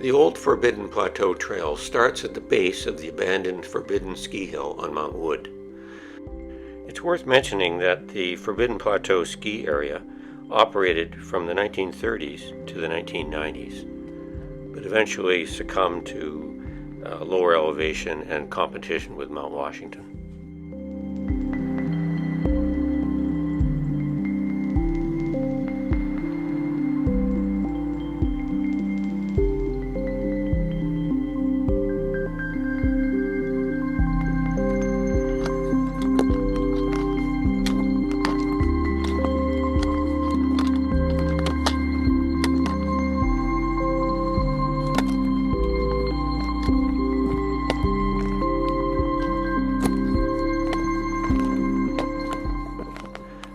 The old Forbidden Plateau Trail starts at the base of the abandoned Forbidden Ski Hill on Mount Wood. It's worth mentioning that the Forbidden Plateau ski area operated from the 1930s to the 1990s, but eventually succumbed to lower elevation and competition with Mount Washington.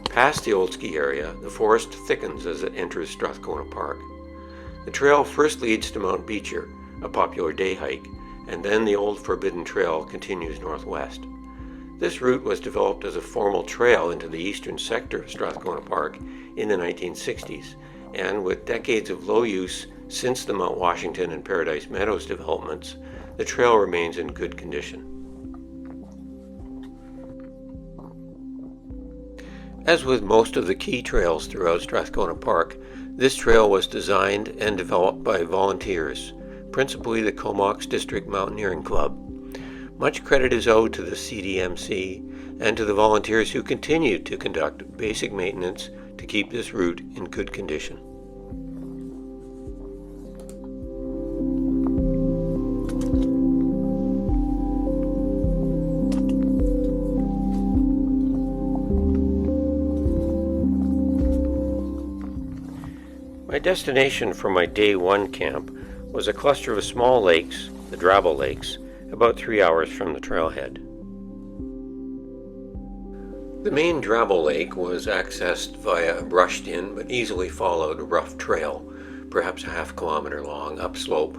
Past the old ski area, the forest thickens as it enters Strathcona Park. The trail first leads to Mount Beecher, a popular day hike, and then the old Forbidden Trail continues northwest. This route was developed as a formal trail into the eastern sector of Strathcona Park in the 1960s, and with decades of low use since the Mount Washington and Paradise Meadows developments, the trail remains in good condition. As with most of the key trails throughout Strathcona Park, this trail was designed and developed by volunteers, principally the Comox District Mountaineering Club. Much credit is owed to the CDMC and to the volunteers who continue to conduct basic maintenance to keep this route in good condition. My destination for my day one camp was a cluster of small lakes, the Drabble Lakes, about 3 hours from the trailhead. The main Drabble Lake was accessed via a brushed-in but easily followed rough trail, perhaps a half-kilometer long upslope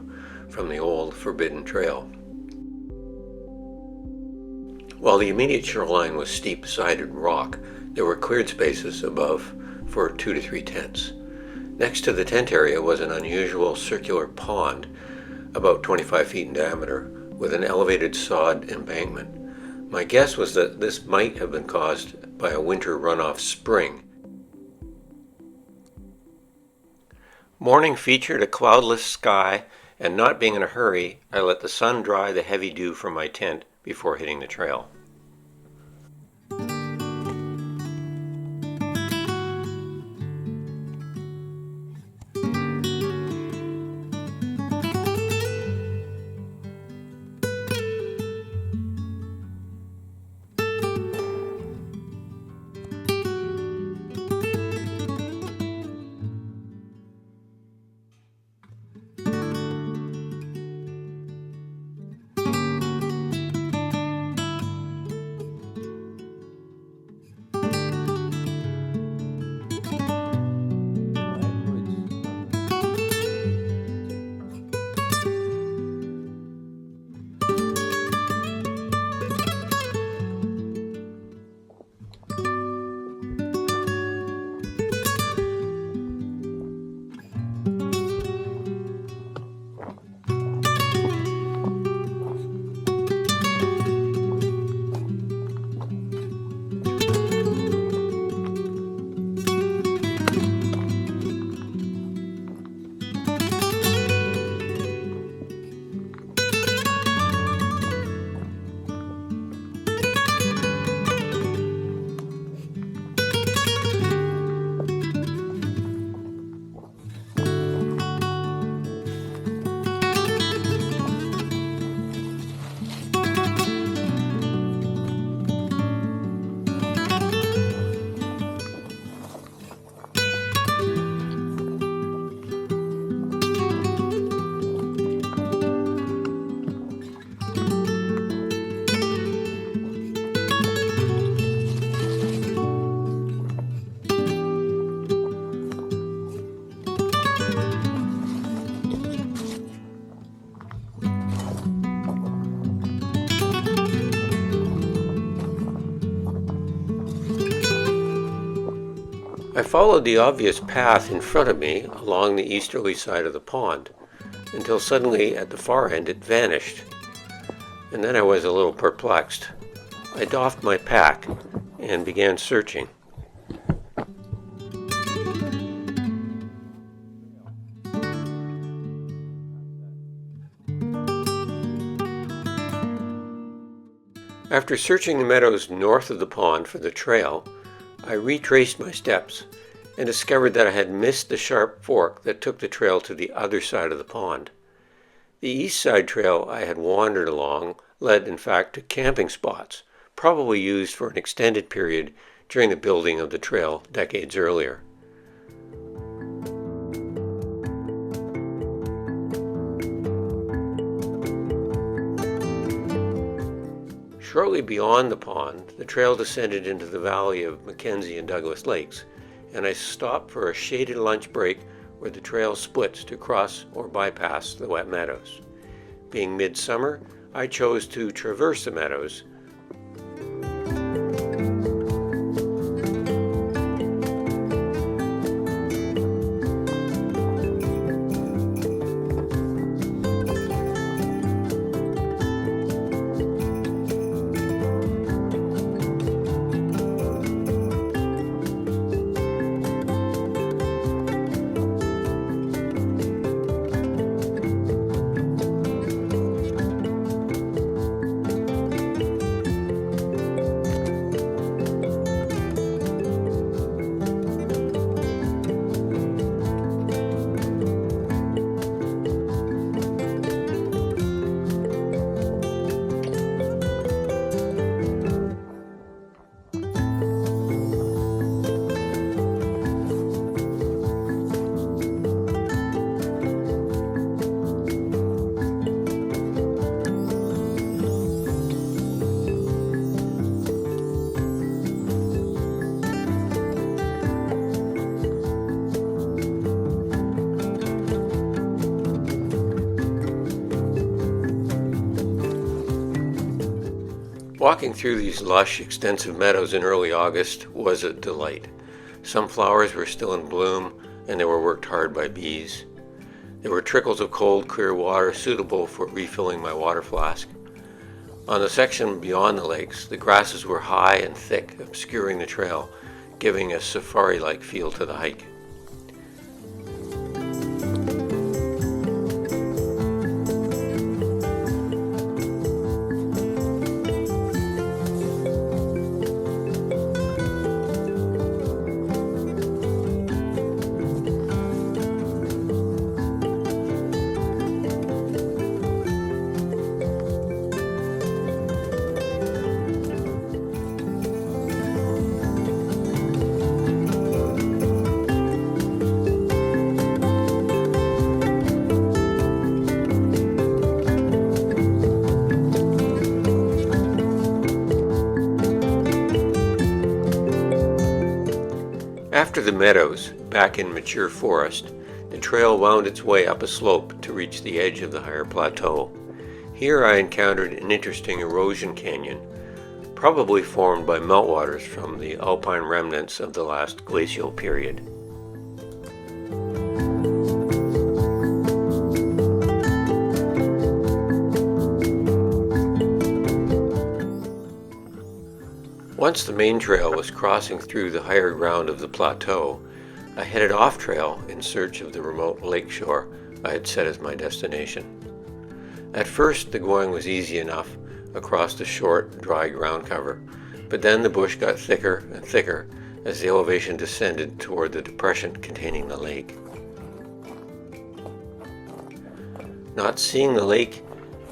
from the old Forbidden Trail. While the immediate shoreline was steep-sided rock, there were cleared spaces above for 2 to 3 tents. Next to the tent area was an unusual circular pond, about 25 feet in diameter, with an elevated sod embankment. My guess was that this might have been caused by a winter runoff spring. Morning featured a cloudless sky, and not being in a hurry, I let the sun dry the heavy dew from my tent before hitting the trail. I followed the obvious path in front of me along the easterly side of the pond. until suddenly at the far end it vanished. And then I was a little perplexed. I doffed my pack and began searching. After searching the meadows north of the pond for the trail, I retraced my steps and discovered that I had missed the sharp fork that took the trail to the other side of the pond. The east side trail I had wandered along led, in fact, to camping spots, probably used for an extended period during the building of the trail decades earlier. Shortly beyond the pond, the trail descended into the valley of Mackenzie and Douglas Lakes, and I stopped for a shaded lunch break where the trail splits to cross or bypass the wet meadows. Being midsummer, I chose to traverse the meadows. Walking through these lush, extensive meadows in early August was a delight. Some flowers were still in bloom, and they were worked hard by bees. There were trickles of cold, clear water suitable for refilling my water flask. On the section beyond the lakes, the grasses were high and thick, obscuring the trail, giving a safari-like feel to the hike. After the meadows, back in mature forest, the trail wound its way up a slope to reach the edge of the higher plateau. Here I encountered an interesting erosion canyon, probably formed by meltwaters from the alpine remnants of the last glacial period. Once the main trail was crossing through the higher ground of the plateau, I headed off trail in search of the remote lakeshore I had set as my destination. At first, the going was easy enough across the short, dry ground cover, but then the bush got thicker and thicker as the elevation descended toward the depression containing the lake. Not seeing the lake,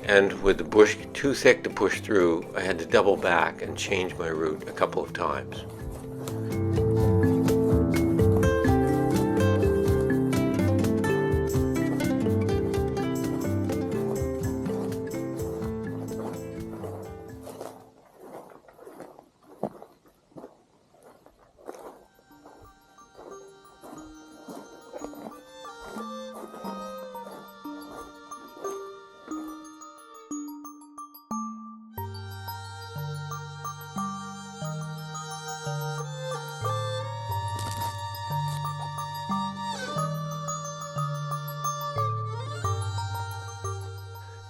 and with the bush too thick to push through, I had to double back and change my route a couple of times.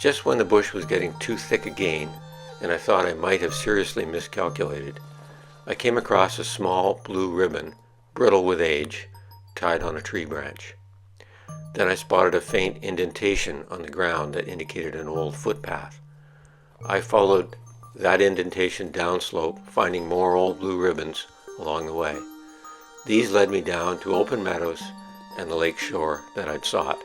Just when the bush was getting too thick again, and I thought I might have seriously miscalculated, I came across a small blue ribbon, brittle with age, tied on a tree branch. Then I spotted a faint indentation on the ground that indicated an old footpath. I followed that indentation downslope, finding more old blue ribbons along the way. These led me down to open meadows and the lake shore that I'd sought.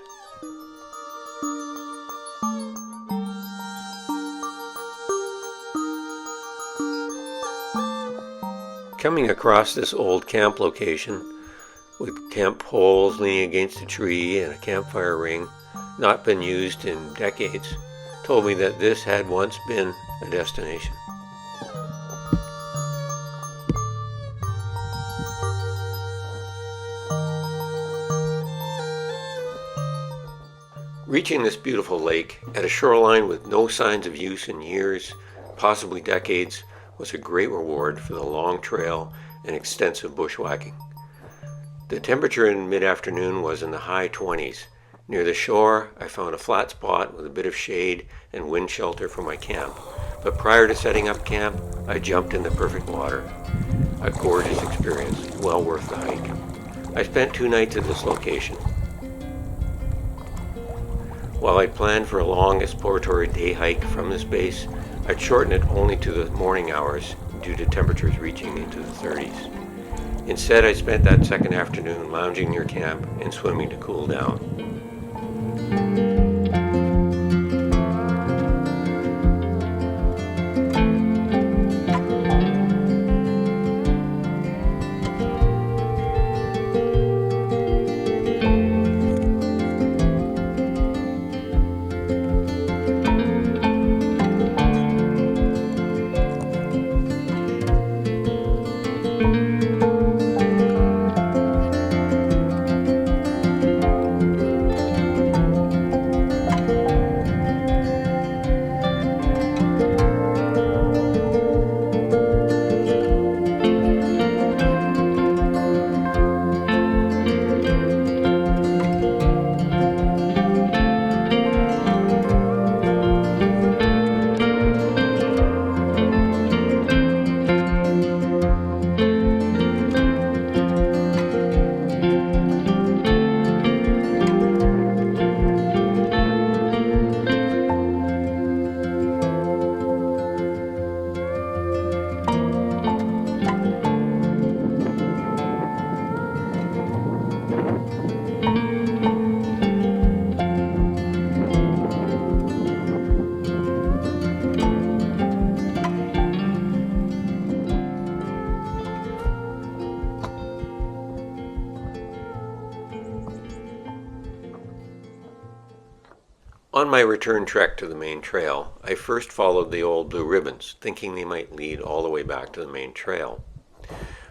Coming across this old camp location, with camp poles leaning against a tree and a campfire ring, not been used in decades, told me that this had once been a destination. Reaching this beautiful lake at a shoreline with no signs of use in years, possibly decades, was a great reward for the long trail and extensive bushwhacking. The temperature in mid-afternoon was in the high 20s. Near the shore, I found a flat spot with a bit of shade and wind shelter for my camp. But prior to setting up camp, I jumped in the perfect water. A gorgeous experience, well worth the hike. I spent 2 nights at this location. While I'd planned for a long exploratory day hike from this base, I'd shorten it only to the morning hours due to temperatures reaching into the 30s. Instead, I spent that second afternoon lounging near camp and swimming to cool down. On my return trek to the main trail, I first followed the old blue ribbons, thinking they might lead all the way back to the main trail.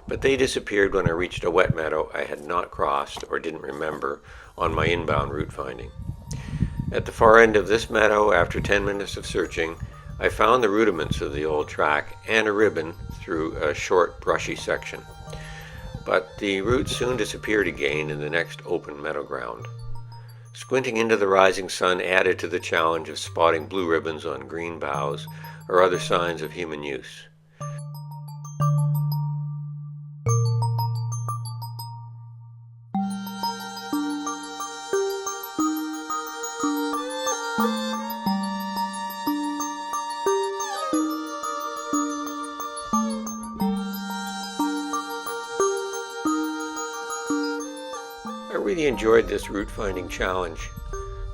But they disappeared when I reached a wet meadow I had not crossed or didn't remember on my inbound route finding. At the far end of this meadow, after 10 minutes of searching, I found the rudiments of the old track and a ribbon through a short brushy section. But the route soon disappeared again in the next open meadow ground. Squinting into the rising sun added to the challenge of spotting blue ribbons on green boughs or other signs of human use. I really enjoyed this route finding challenge.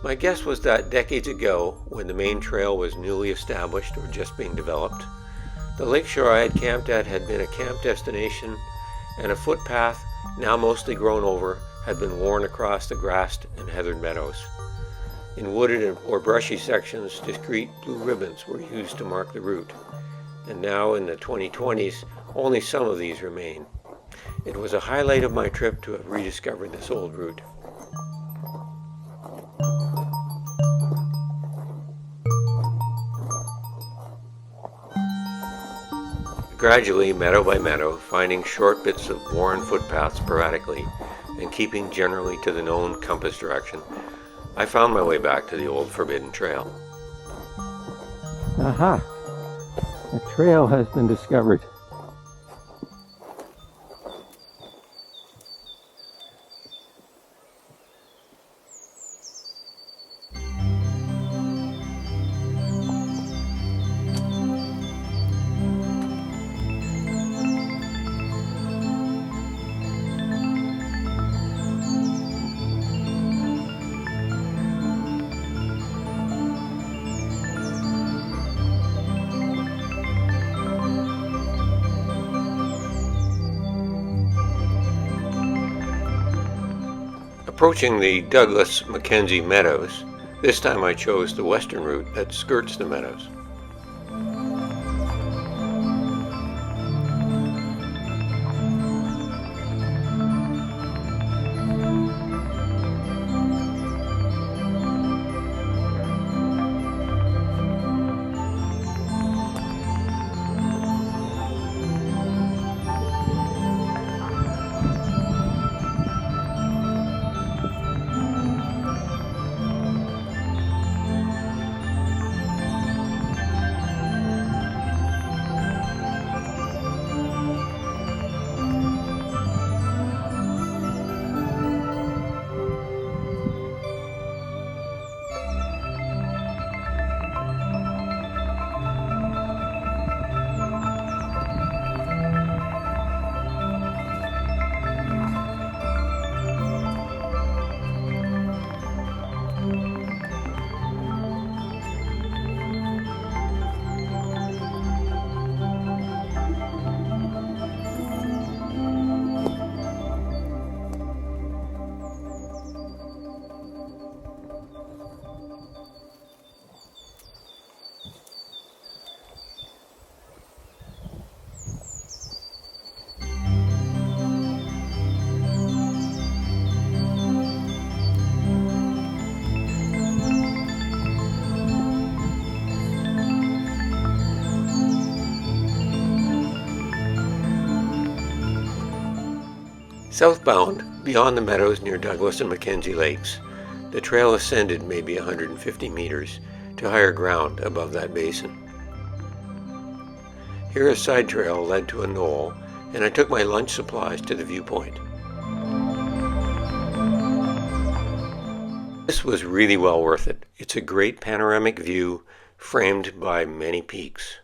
My guess was that decades ago, when the main trail was newly established or just being developed, the lakeshore I had camped at had been a camp destination, and a footpath, now mostly grown over, had been worn across the grassed and heathered meadows. In wooded or brushy sections, discrete blue ribbons were used to mark the route, and now in the 2020s, only some of these remain. It was a highlight of my trip to have rediscovered this old route. Gradually, meadow by meadow, finding short bits of worn footpaths sporadically, and keeping generally to the known compass direction, I found my way back to the old Forbidden Trail. Aha! A trail has been discovered. Approaching the Douglas-Mackenzie Meadows, this time I chose the western route that skirts the meadows. Southbound, beyond the meadows near Douglas and Mackenzie Lakes, the trail ascended maybe 150 meters to higher ground above that basin. Here a side trail led to a knoll, and I took my lunch supplies to the viewpoint. This was really well worth it. It's a great panoramic view framed by many peaks.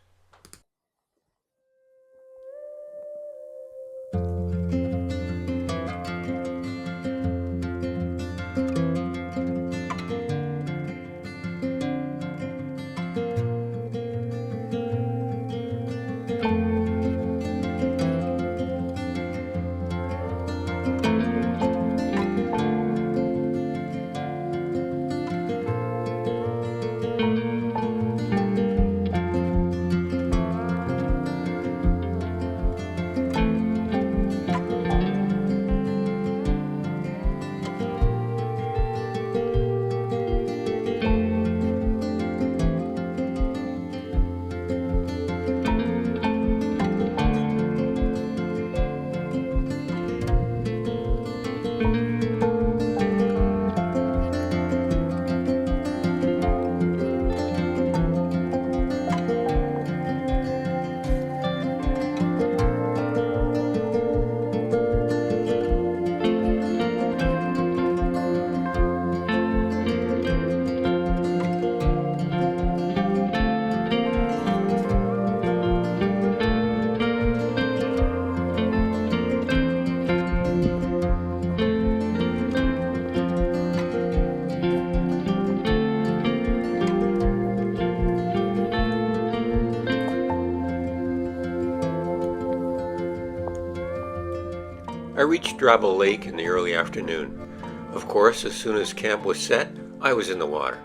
I reached Drabble Lake in the early afternoon. Of course, as soon as camp was set, I was in the water.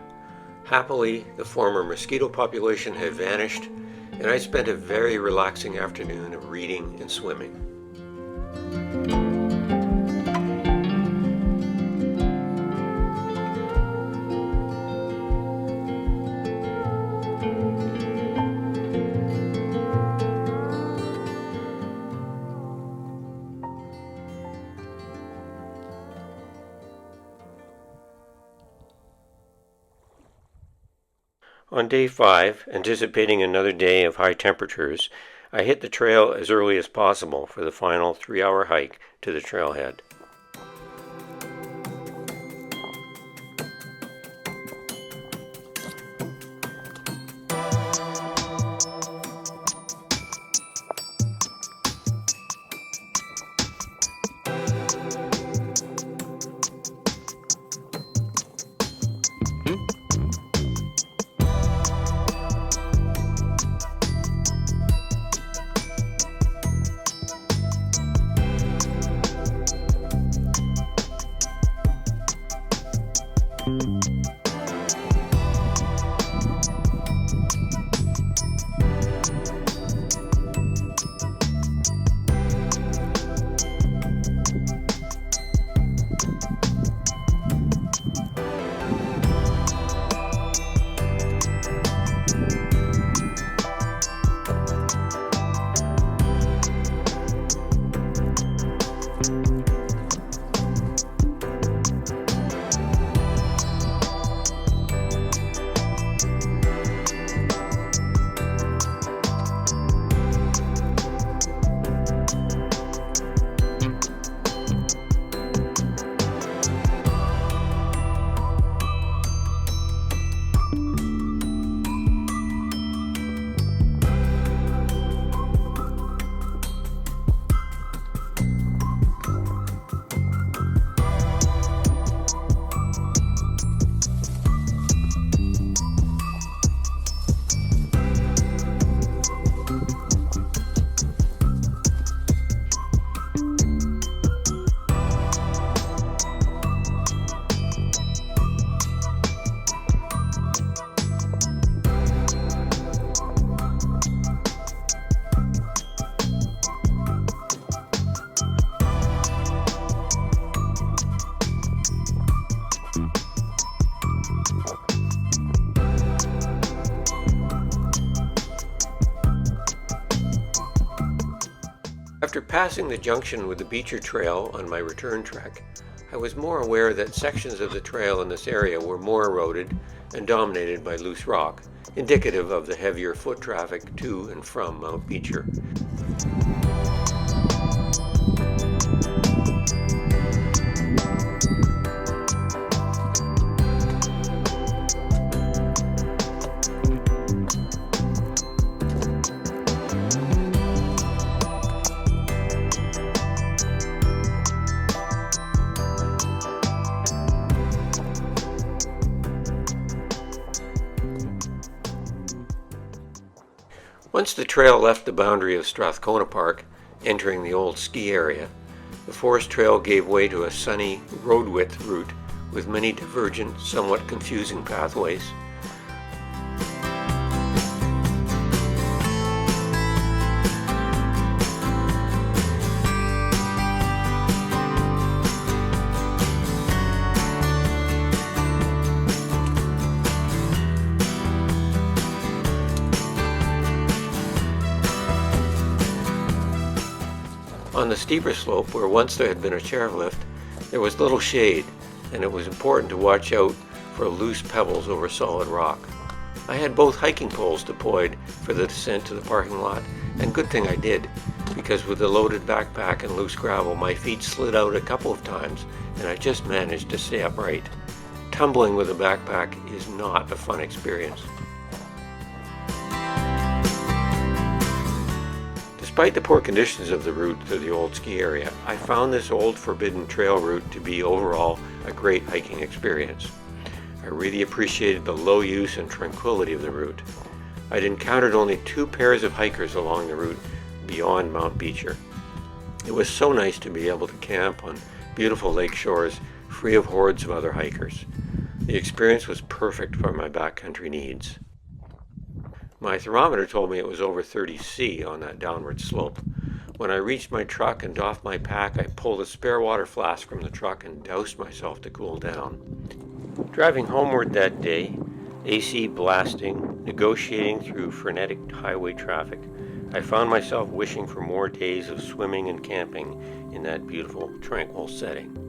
Happily, the former mosquito population had vanished, and I spent a very relaxing afternoon of reading and swimming. On day 5, anticipating another day of high temperatures, I hit the trail as early as possible for the final 3-hour hike to the trailhead. After passing the junction with the Beecher Trail on my return trek, I was more aware that sections of the trail in this area were more eroded and dominated by loose rock, indicative of the heavier foot traffic to and from Mount Beecher. Once the trail left the boundary of Strathcona Park, entering the old ski area, the forest trail gave way to a sunny, road-width route with many divergent, somewhat confusing pathways. On the steeper slope, where once there had been a chairlift, there was little shade, and it was important to watch out for loose pebbles over solid rock. I had both hiking poles deployed for the descent to the parking lot, and good thing I did, because with the loaded backpack and loose gravel, my feet slid out a couple of times, and I just managed to stay upright. Tumbling with a backpack is not a fun experience. Despite the poor conditions of the route to the old ski area, I found this old forbidden trail route to be overall a great hiking experience. I really appreciated the low use and tranquility of the route. I'd encountered only 2 pairs of hikers along the route beyond Mount Beecher. It was so nice to be able to camp on beautiful lake shores free of hordes of other hikers. The experience was perfect for my backcountry needs. My thermometer told me it was over 30 C on that downward slope. When I reached my truck and doffed my pack, I pulled a spare water flask from the truck and doused myself to cool down. Driving homeward that day, AC blasting, negotiating through frenetic highway traffic, I found myself wishing for more days of swimming and camping in that beautiful, tranquil setting.